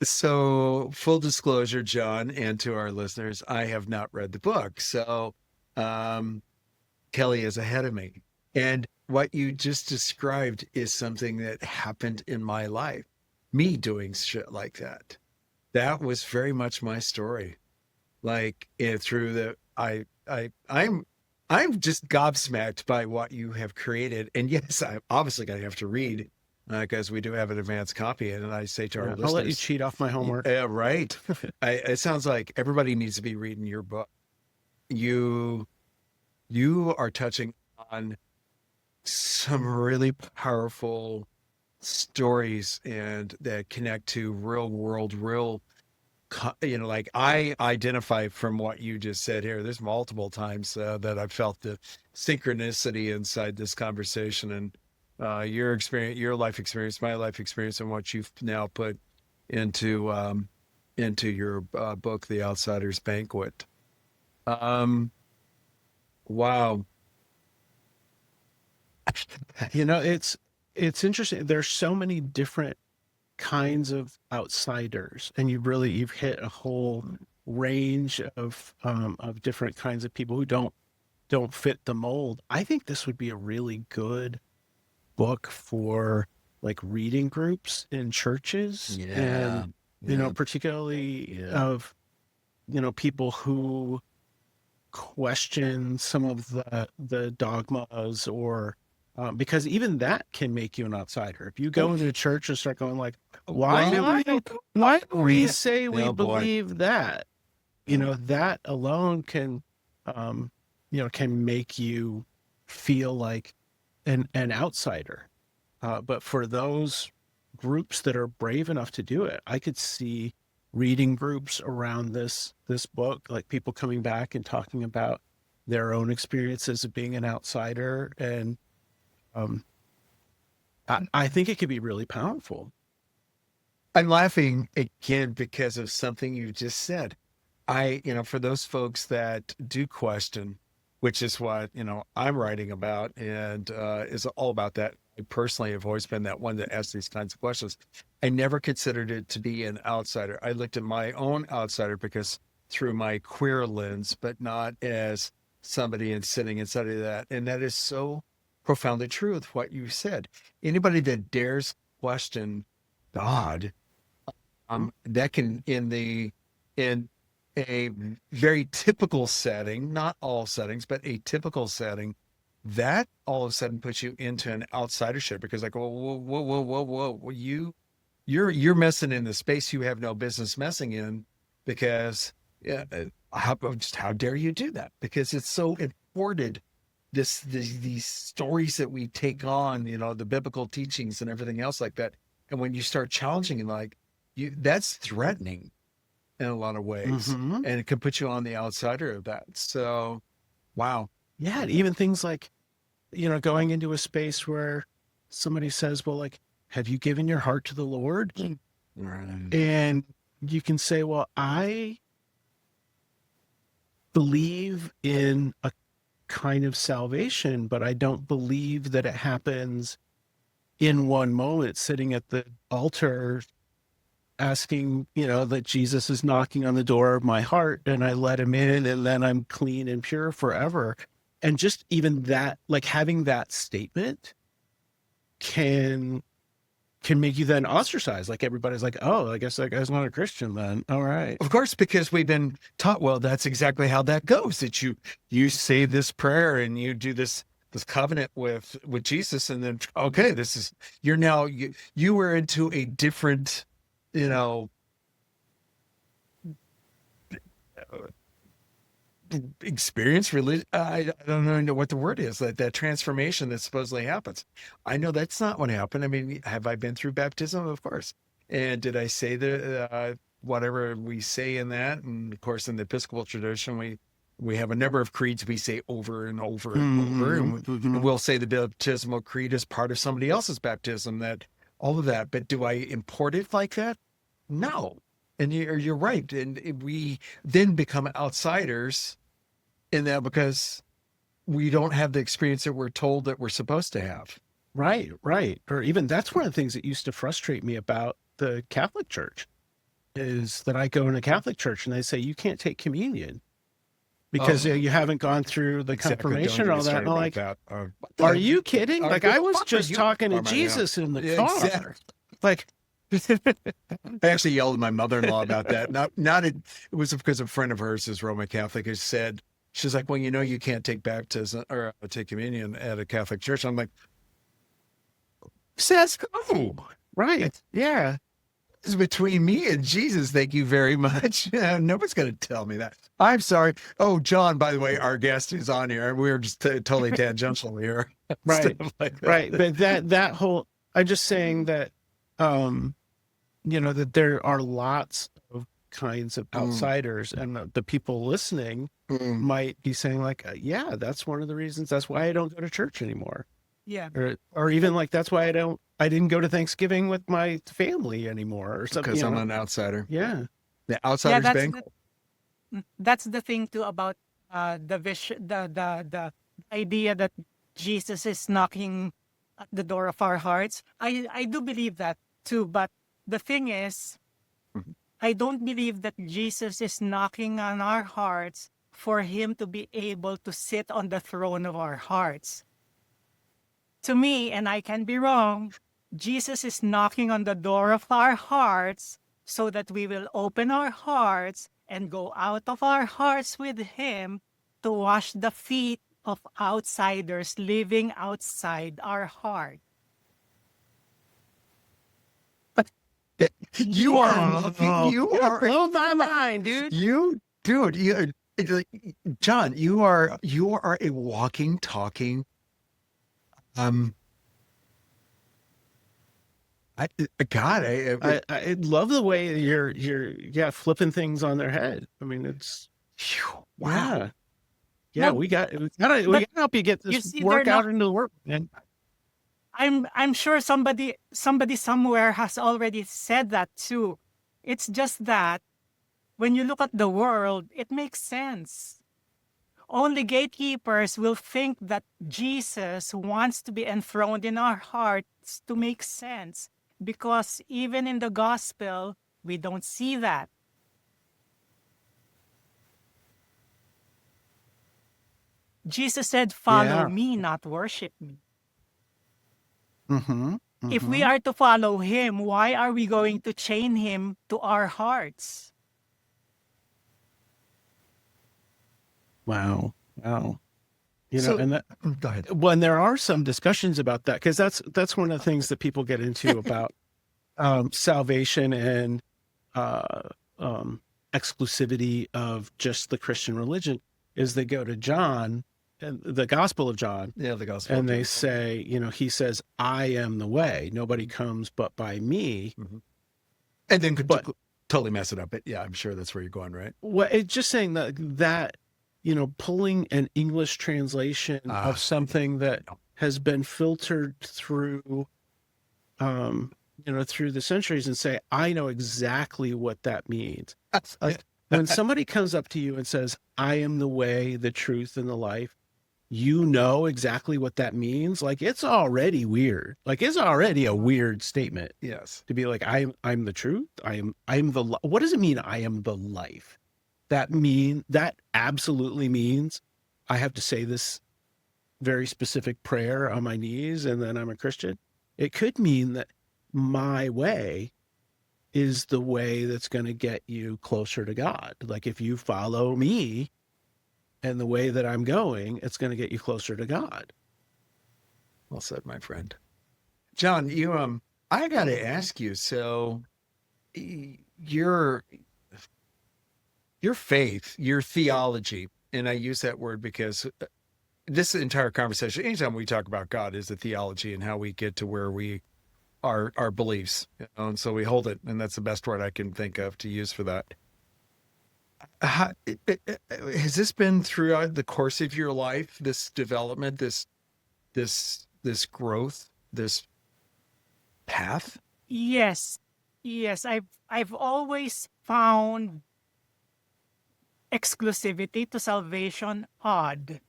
so full disclosure, John, and to our listeners, I have not read the book. So Kelly is ahead of me. And what you just described is something that happened in my life. Me doing shit like that. That was very much my story. Like through the I'm just gobsmacked by what you have created. And yes, I'm obviously going to have to read because we do have an advanced copy. And I say to our listeners, I'll let you cheat off my homework. Yeah, right. It sounds like everybody needs to be reading your book. You are touching on some really powerful stories and that connect to real world, like I identify from what you just said here. There's multiple times that I've felt the synchronicity inside this conversation, and your experience, your life experience, my life experience, and what you've now put into your book, The Outsider's Banquet. Wow. It's interesting. There's so many different kinds of outsiders, and you've hit a whole range of different kinds of people who don't fit the mold. I think this would be a really good book for like reading groups in churches, and particularly of people who question some of the dogmas, or because even that can make you an outsider. If you go into a church and start going like, why do we say we believe that? That alone can make you feel like an outsider. But for those groups that are brave enough to do it, I could see reading groups around this book, like people coming back and talking about their own experiences of being an outsider. And I think it could be really powerful. I'm laughing again because of something you just said. For those folks that do question, which is what, I'm writing about, and is all about that. I personally have always been that one that asks these kinds of questions. I never considered it to be an outsider. I looked at my own outsider because through my queer lens, but not as somebody and sitting inside of that. And that is so profoundly true with what you said. Anybody that dares question God, that can in a very typical setting, not all settings, but a typical setting, that all of a sudden puts you into an outsidership, because like, whoa, you're messing in the space you have no business messing in, because how dare you do that? Because it's so imported. These stories that we take on, the biblical teachings and everything else like that. And when you start challenging, that's threatening in a lot of ways, and it can put you on the outsider of that. So, wow. Yeah. Even things like, going into a space where somebody says, well, like, have you given your heart to the Lord? Right. And you can say, well, I believe in a kind of salvation, but I don't believe that it happens in one moment sitting at the altar asking, that Jesus is knocking on the door of my heart and I let him in and then I'm clean and pure forever. And just even that, like having that statement can make you then ostracized. Like everybody's like, oh, I guess that guy's not a Christian then. All right. Of course, because we've been taught, well, that's exactly how that goes, that you say this prayer and you do this covenant with Jesus, and then, okay, you were into a different, experience religion. I don't know what the word is, that transformation that supposedly happens. I know that's not what happened. I mean, have I been through baptism? Of course. And did I say whatever we say in that? And of course, in the Episcopal tradition, we have a number of creeds we say over and over and over, and we'll say the baptismal creed is part of somebody else's baptism, that all of that. But do I import it like that? No. And you're right. And we then become outsiders in that because we don't have the experience that we're told that we're supposed to have. Right, right. Or even that's one of the things that used to frustrate me about the Catholic Church, is that I go in a Catholic church and they say, you can't take communion because you haven't gone through the confirmation and all that. And I'm like, are you kidding? Like, I was just talking to Jesus in the car. Exactly. Like, I actually yelled at my mother-in-law about that. It was because a friend of hers is Roman Catholic, who said, she's like, well, you can't take baptism or take communion at a Catholic church. I'm like, says who? right. Yeah. It's between me and Jesus. Thank you very much. Nobody's going to tell me that. I'm sorry. Oh, John, by the way, our guest is on here. We were just totally tangential here. Right. Like that. Right. But that whole, I'm just saying that, that there are lots of kinds of outsiders, and the people listening might be saying like, yeah, that's one of the reasons. That's why I don't go to church anymore. Yeah. Or even like, that's why I didn't go to Thanksgiving with my family anymore or something. Because I'm an outsider. Yeah. The outsider's banquet. That's the thing too about the idea that Jesus is knocking at the door of our hearts. I do believe that too, but the thing is, I don't believe that Jesus is knocking on our hearts for him to be able to sit on the throne of our hearts. To me, and I can be wrong, Jesus is knocking on the door of our hearts so that we will open our hearts and go out of our hearts with him to wash the feet of outsiders living outside our heart. You are blown my mind, dude. John, you are a walking, talking. I love the way you're flipping things on their head. I mean, it's wow. Yeah, we gotta help you get this work out into the work, man. I'm sure somebody somewhere has already said that too. It's just that when you look at the world, it makes sense. Only gatekeepers will think that Jesus wants to be enthroned in our hearts to make sense, because even in the gospel, we don't see that. Jesus said, follow me, not worship me. If we are to follow him, why are we going to chain him to our hearts? Wow. go ahead. When there are some discussions about that, because that's one of the things that people get into about salvation and exclusivity of just the Christian religion, is they go to John and the Gospel of John. Yeah, the Gospel. And they say, he says, I am the way. Nobody comes but by me. And then totally mess it up. But yeah, I'm sure that's where you're going, right? Well, it's just saying that pulling an English translation of something that has been filtered through, through the centuries, and say, I know exactly what that means. When somebody comes up to you and says, I am the way, the truth, and the life, you know exactly what that means. Like, it's already weird. Like, it's already a weird statement. Yes. To be like, I'm the truth. I'm the, what does it mean? I am the life. That absolutely means I have to say this very specific prayer on my knees and then I'm a Christian. It could mean that my way is the way that's going to get you closer to God. Like, if you follow me and the way that I'm going, it's going to get you closer to God. Well said, my friend. John, I got to ask you, so your faith, your theology, and I use that word because this entire conversation, anytime we talk about God, is the theology and how we get to where we are, our beliefs, and so we hold it, and that's the best word I can think of to use for that. Has this been throughout the course of your life, this development, this growth, this path? Yes. Yes, I've always found exclusivity to salvation odd,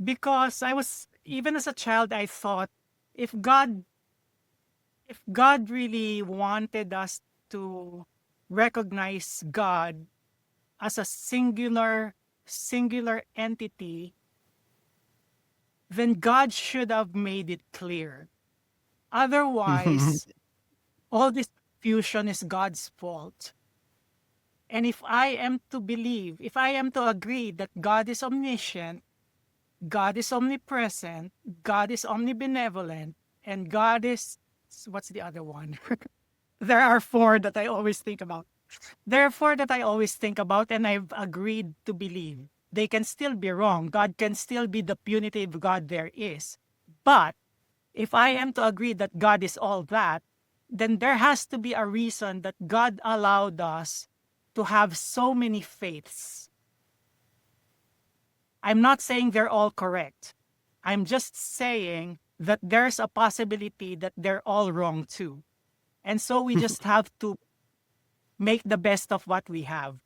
because I was, even as a child, I thought, if God if God really wanted us to recognize God as a singular entity, then God should have made it clear. Otherwise, all this confusion is God's fault. And if I am to believe, if I am to agree that God is omniscient, God is omnipresent, God is omnibenevolent, and God is, what's the other one? There are four that I always think about. There are four that I always think about, and I've agreed to believe. They can still be wrong. God can still be the punitive God there is. But if I am to agree that God is all that, then there has to be a reason that God allowed us to have so many faiths. I'm not saying they're all correct. I'm just saying that there's a possibility that they're all wrong too. And so we just have to make the best of what we have.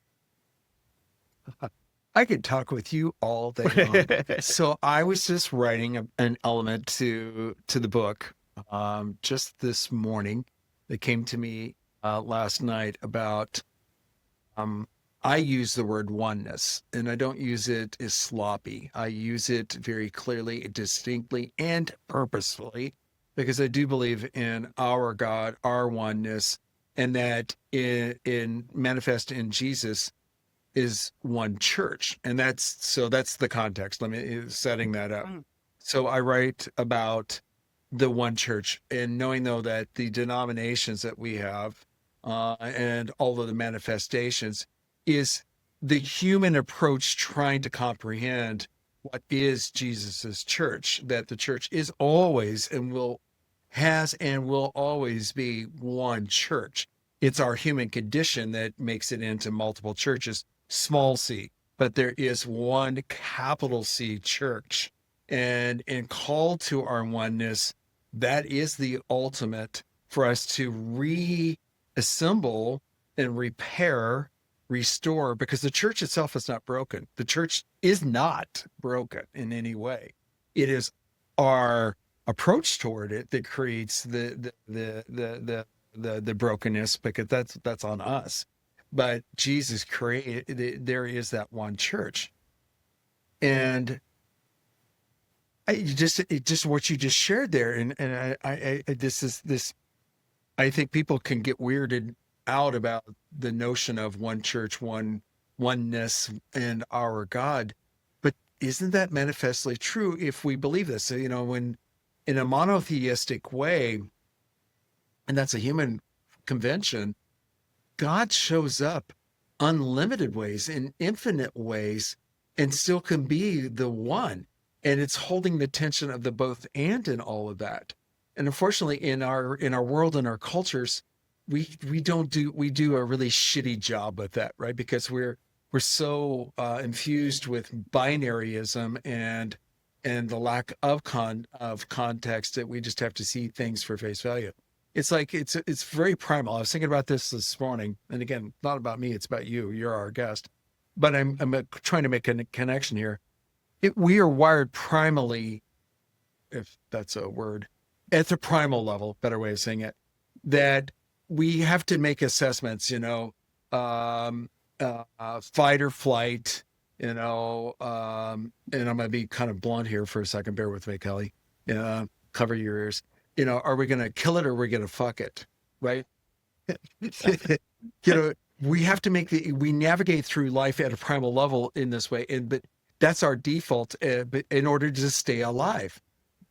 I could talk with you all day long. So I was just writing an element to the book just this morning that came to me last night about I use the word oneness, and I don't use it as sloppy. I use it very clearly, distinctly, and purposefully, because I do believe in our God, our oneness, and that in manifest in Jesus is one church. And that's the context. Let me setting that up. So I write about the one church, and knowing though that the denominations that we have and all of the manifestations is the human approach trying to comprehend what is Jesus's church, that the church is always and will always be one church. It's our human condition that makes it into multiple churches, small c, but there is one capital C church. And called to our oneness, that is the ultimate for us to reassemble and repair, restore, because the church itself is not broken. The church is not broken in any way. It is our approach toward it that creates the brokenness, because that's on us. But Jesus created, there is that one church. And just what you just shared there, and I think people can get weirded out about the notion of one church, oneness, and our God. But isn't that manifestly true if we believe this? So, when in a monotheistic way, and that's a human convention, God shows up unlimited ways, in infinite ways, and still can be the one. And it's holding the tension of the both and in all of that. And unfortunately, in our world and our cultures, we do a really shitty job with that, right? Because we're so infused with binaryism and the lack of context that we just have to see things for face value. It's like it's very primal. I was thinking about this morning, and again, not about me, it's about you. You're our guest, but I'm trying to make a connection here. We are wired primally, if that's a word, at the primal level, better way of saying it, that we have to make assessments, fight or flight, and I'm going to be kind of blunt here for a second. Bear with me, Kelly. Cover your ears. Are we going to kill it or are we going to fuck it? Right? We have to we navigate through life at a primal level in this way. But that's our default in order to stay alive.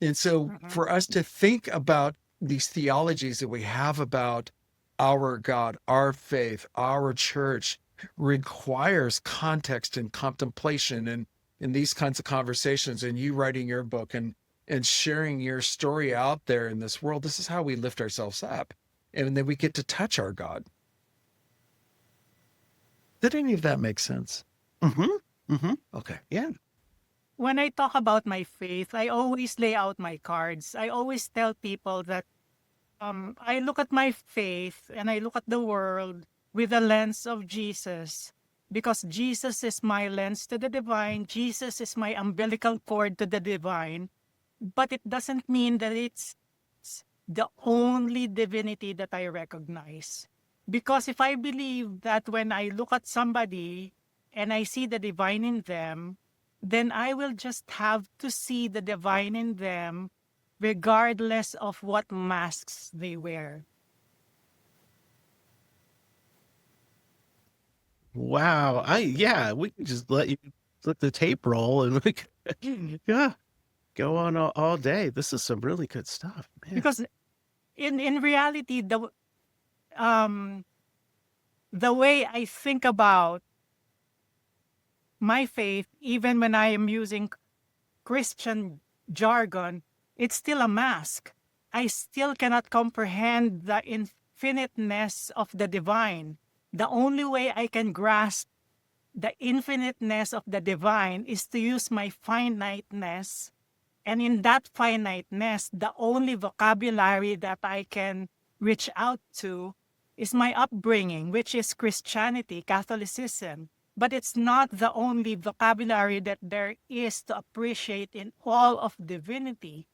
And so for us to think about these theologies that we have about our God, our faith, our church, requires context and contemplation and in these kinds of conversations, and you writing your book and sharing your story out there in this world. This is how we lift ourselves up, and then we get to touch our God. Did any of that make sense? Mm-hmm. Mm-hmm. Okay. Yeah. When I talk about my faith, I always lay out my cards. I always tell people that I look at my faith and I look at the world with the lens of Jesus, because Jesus is my lens to the divine. Jesus is my umbilical cord to the divine. But it doesn't mean that it's the only divinity that I recognize. Because if I believe that when I look at somebody and I see the divine in them, then I will just have to see the divine in them regardless of what masks they wear. Wow. We can just let the tape roll and we can, yeah, go on all day. This is some really good stuff, man. Because in reality, the way I think about my faith, even when I am using Christian jargon, it's still a mask. I still cannot comprehend the infiniteness of the divine. The only way I can grasp the infiniteness of the divine is to use my finiteness. And in that finiteness, the only vocabulary that I can reach out to is my upbringing, which is Christianity, Catholicism. But it's not the only vocabulary that there is to appreciate in all of divinity.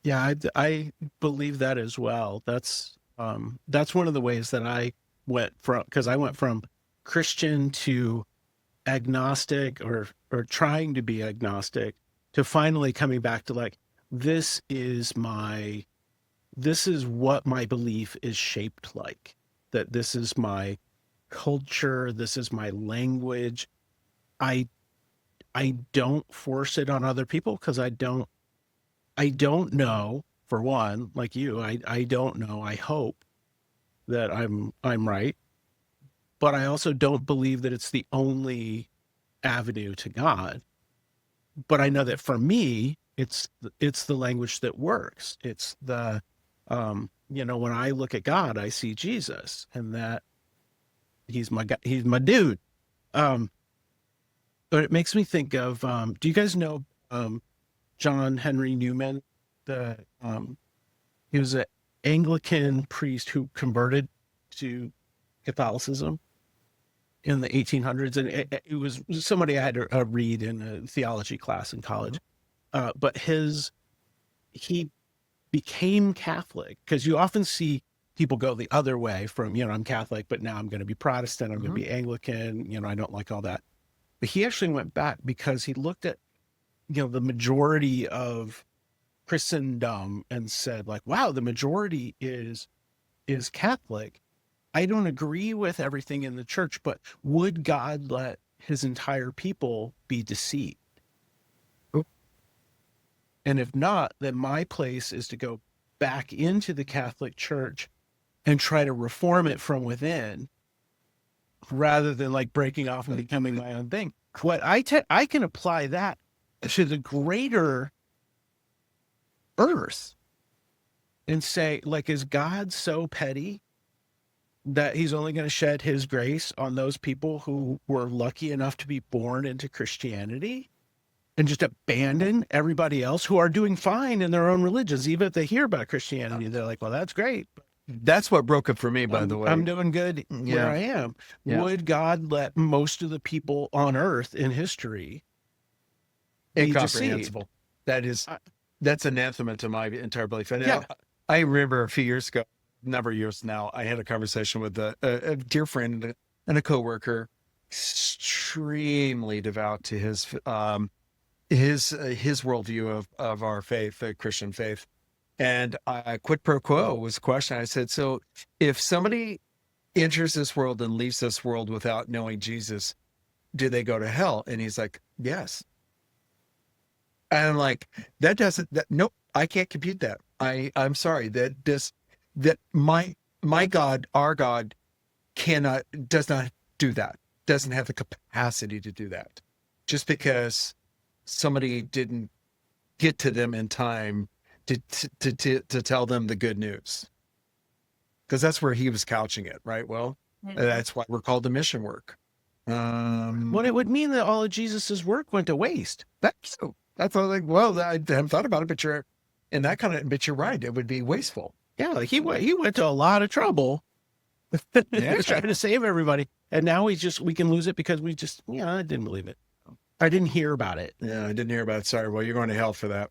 Yeah, I believe that as well. That's one of the ways that I went from Christian to agnostic or trying to be agnostic to finally coming back to like, this is what my belief is shaped like, that this is my culture, this is my language. I don't force it on other people because I don't know, for one, like you, I don't know. I hope that I'm right, but I also don't believe that it's the only avenue to God. But I know that for me, it's the language that works. It's the when I look at God, I see Jesus, and that he's my dude. But it makes me think of do you guys know John Henry Newman? He was an Anglican priest who converted to Catholicism in the 1800s, and it was somebody I had to read in a theology class in college. But he became Catholic, because you often see people go the other way from, I'm Catholic, but now I'm going to be Protestant, I'm going to be Anglican, I don't like all that. But he actually went back because he looked at, the majority of Christendom and said, like, wow, the majority is Catholic. I don't agree with everything in the church, but would God let his entire people be deceived? And if not, then my place is to go back into the Catholic Church and try to reform it from within, rather than like breaking off and becoming my own thing. What I can apply that to the greater earth and say, like, is God so petty that he's only going to shed his grace on those people who were lucky enough to be born into Christianity, and just abandon everybody else who are doing fine in their own religions? Even if they hear about Christianity, they're like, well, that's great. That's what broke it for me, by the way. I'm doing good where I am. Yeah. Would God let most of the people on earth in history be incomprehensible? Deceived? That's anathema to my entire belief. And yeah. I remember a few years ago, number of years now, I had a conversation with a dear friend and a coworker, extremely devout to his worldview of our faith, the Christian faith. And quid pro quo was a question. I said, so if somebody enters this world and leaves this world without knowing Jesus, do they go to hell? And he's like, yes. And I'm like, nope, I can't compute that. I'm sorry that my God, our God, does not do that, doesn't have the capacity to do that. Just because somebody didn't get to them in time to tell them the good news. Because that's where he was couching it, right? Well, that's why we're called the mission work. Well, it would mean that all of Jesus's work went to waste. That's what I haven't thought about it, but you're right. It would be wasteful. Yeah, like he went to a lot of trouble trying to save everybody. And now we can lose it because I didn't believe it. I didn't hear about it. Yeah, I didn't hear about it. Sorry. Well, you're going to hell for that.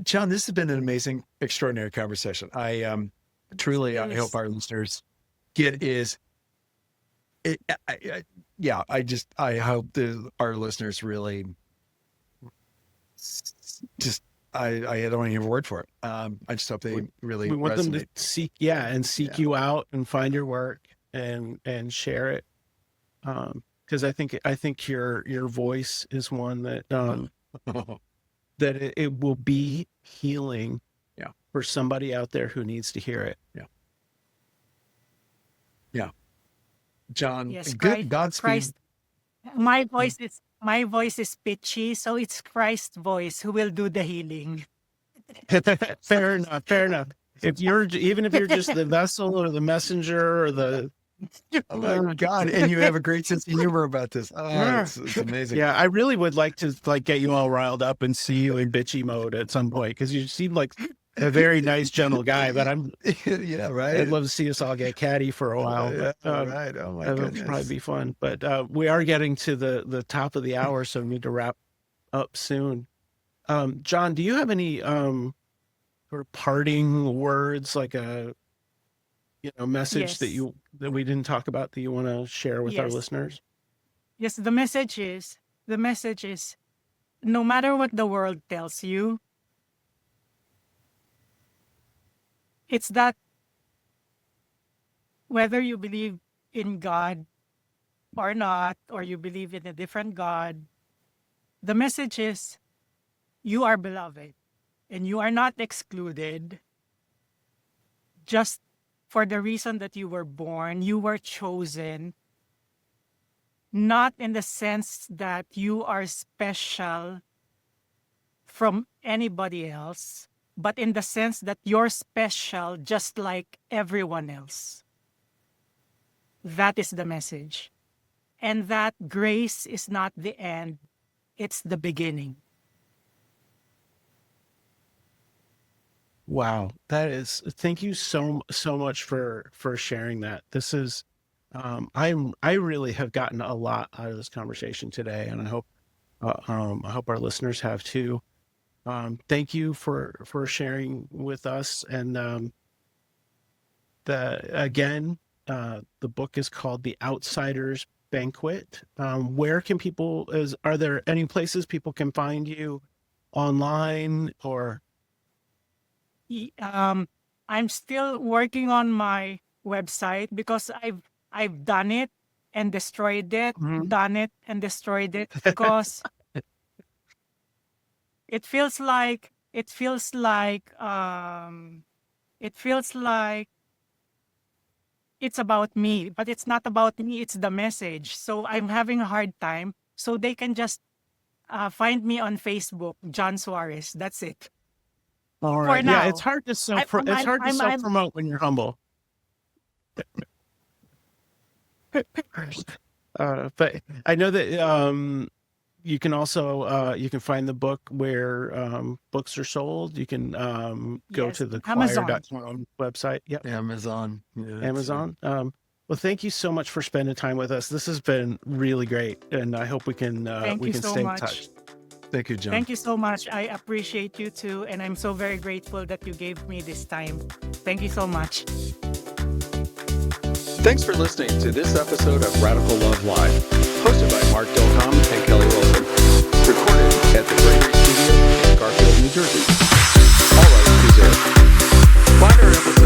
John, this has been an amazing, extraordinary conversation. I truly, I hope our listeners get I hope our listeners really I don't even have a word for it. I just hope they really we want resonate. them to seek you out and find your work and share it. Because I think your voice is one that that it will be healing for somebody out there who needs to hear it. Yeah. John, Yes, good Godspeed. Christ. My voice is pitchy, so it's Christ's voice who will do the healing. Fair enough. If you're just the vessel or the messenger or the Oh my God! And you have a great sense of humor about this. Oh, it's amazing. Yeah, I really would like to get you all riled up and see you in bitchy mode at some point because you seem like a very nice, gentle guy. But right. I'd love to see us all get catty for a while. Right. Oh my goodness. That'll probably be fun. But we are getting to the top of the hour, so we need to wrap up soon. John, do you have any sort of parting words, like a message that we didn't talk about that you want to share with our listeners? Yes, the message is no matter what the world tells you, it's that whether you believe in God or not, or you believe in a different God, the message is you are beloved and you are not excluded just for the reason that you were born. You were chosen, not in the sense that you are special from anybody else, but in the sense that you're special just like everyone else. That is the message. And that grace is not the end, it's the beginning. Wow, thank you so much for sharing that. This is, I really have gotten a lot out of this conversation today, and I hope our listeners have too. Thank you for sharing with us. And the book is called The Outsiders Banquet. Where can are there any places people can find you online or? I'm still working on my website because I've done it and destroyed it, done it and destroyed it because it feels like it's about me, but it's not about me, it's the message. So I'm having a hard time. So they can just find me on Facebook, John Suarez. That's it. All right. Yeah, it's hard to self-promote when you're humble. But I know that you can also you can find the book where books are sold. You can go to the Quoir.com website. Yep. Amazon. Yeah, Amazon. Well, thank you so much for spending time with us. This has been really great, and I hope we can stay in touch. Thank you, John. Thank you so much. I appreciate you too, and I'm so very grateful that you gave me this time. Thank you so much. Thanks for listening to this episode of Radical Love Live, hosted by Mark Delcom and Kelly Wilson, recorded at the Bravery Studio in Garfield, New Jersey. All rights reserved. Find our episodes